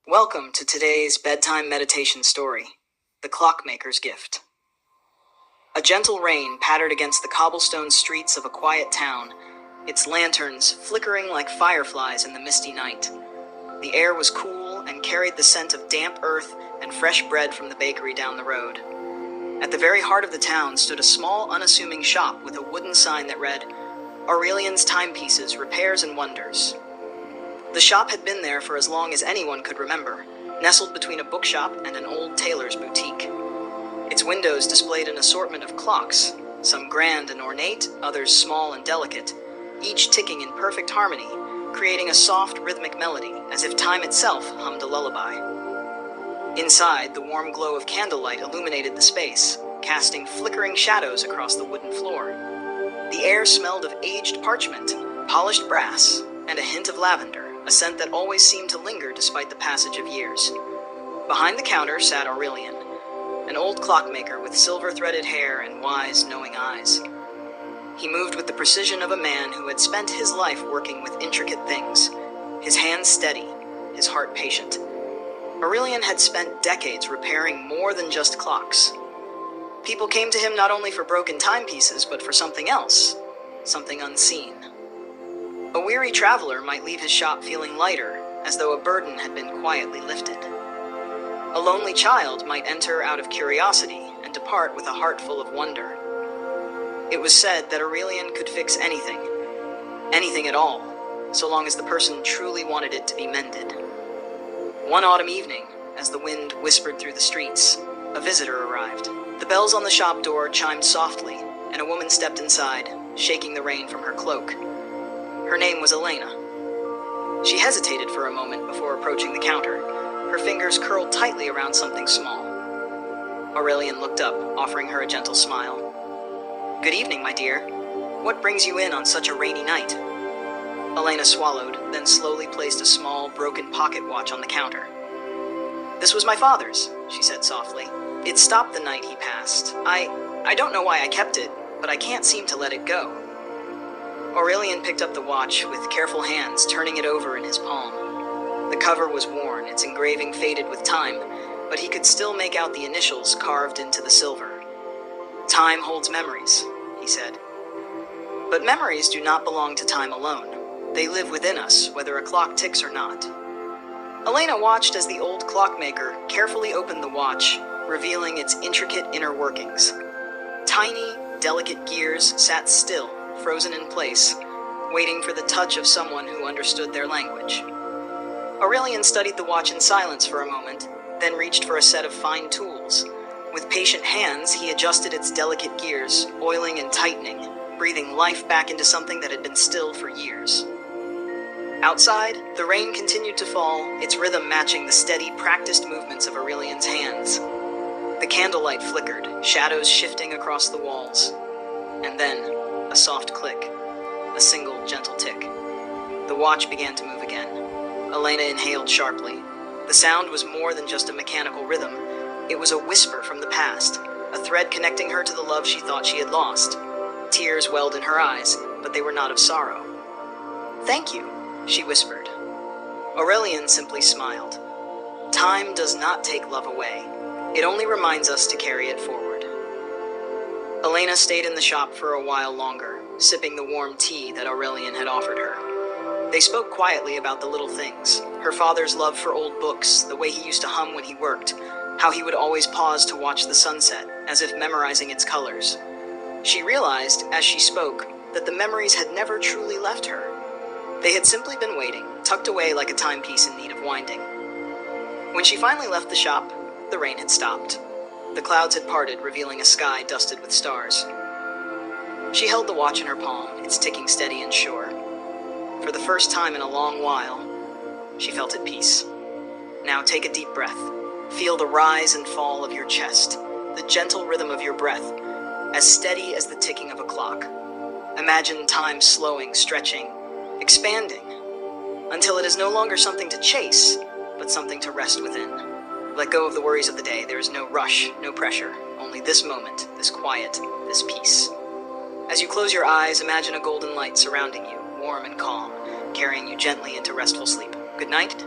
Welcome to today's bedtime meditation story, The Clockmaker's Gift. A gentle rain pattered against the cobblestone streets of a quiet town, its lanterns flickering like fireflies in the misty night. The air was cool and carried the scent of damp earth and fresh bread from the bakery down the road. At the very heart of the town stood a small, unassuming shop with a wooden sign that read, Aurelian's Timepieces, Repairs and Wonders. The shop had been there for as long as anyone could remember, nestled between a bookshop and an old tailor's boutique. Its windows displayed an assortment of clocks, some grand and ornate, others small and delicate, each ticking in perfect harmony, creating a soft, rhythmic melody, as if time itself hummed a lullaby. Inside, the warm glow of candlelight illuminated the space, casting flickering shadows across the wooden floor. The air smelled of aged parchment, polished brass, and a hint of lavender, a scent that always seemed to linger despite the passage of years. Behind the counter sat Aurelian, an old clockmaker with silver-threaded hair and wise, knowing eyes. He moved with the precision of a man who had spent his life working with intricate things, his hands steady, his heart patient. Aurelian had spent decades repairing more than just clocks. People came to him not only for broken timepieces, but for something else, something unseen. A weary traveler might leave his shop feeling lighter, as though a burden had been quietly lifted. A lonely child might enter out of curiosity and depart with a heart full of wonder. It was said that Aurelian could fix anything at all, so long as the person truly wanted it to be mended. One autumn evening, as the wind whispered through the streets, a visitor arrived. The bells on the shop door chimed softly, and a woman stepped inside, shaking the rain from her cloak. Her name was Elena. She hesitated for a moment before approaching the counter, her fingers curled tightly around something small. Aurelian looked up, offering her a gentle smile. "Good evening, my dear. What brings you in on such a rainy night?" Elena swallowed, then slowly placed a small, broken pocket watch on the counter. "This was my father's," she said softly. "It stopped the night he passed. I don't know why I kept it, but I can't seem to let it go." Aurelian picked up the watch with careful hands, turning it over in his palm. The cover was worn, its engraving faded with time, but he could still make out the initials carved into the silver. "Time holds memories," he said. "But memories do not belong to time alone. They live within us, whether a clock ticks or not." Elena watched as the old clockmaker carefully opened the watch, revealing its intricate inner workings. Tiny, delicate gears sat still, frozen in place, waiting for the touch of someone who understood their language. Aurelian studied the watch in silence for a moment, then reached for a set of fine tools. With patient hands, he adjusted its delicate gears, oiling and tightening, breathing life back into something that had been still for years. Outside, the rain continued to fall, its rhythm matching the steady, practiced movements of Aurelian's hands. The candlelight flickered, shadows shifting across the walls. And then, a soft click, a single gentle tick. The watch began to move again. Elena inhaled sharply. The sound was more than just a mechanical rhythm. It was a whisper from the past, a thread connecting her to the love she thought she had lost. Tears welled in her eyes, but they were not of sorrow. "Thank you," she whispered. Aurelian simply smiled. Time does not take love away. It only reminds us to carry it forward. Elena stayed in the shop for a while longer, sipping the warm tea that Aurelian had offered her. They spoke quietly about the little things, her father's love for old books, the way he used to hum when he worked, how he would always pause to watch the sunset, as if memorizing its colors. She realized, as she spoke, that the memories had never truly left her. They had simply been waiting, tucked away like a timepiece in need of winding. When she finally left the shop, the rain had stopped. The clouds had parted, revealing a sky dusted with stars. She held the watch in her palm, its ticking steady and sure. For the first time in a long while, she felt at peace. Now take a deep breath. Feel the rise and fall of your chest, the gentle rhythm of your breath, as steady as the ticking of a clock. Imagine time slowing, stretching, expanding, until it is no longer something to chase, but something to rest within. Let go of the worries of the day. There is no rush, no pressure, only this moment, this quiet, this peace. As you close your eyes, imagine a golden light surrounding you, warm and calm, carrying you gently into restful sleep. Good night.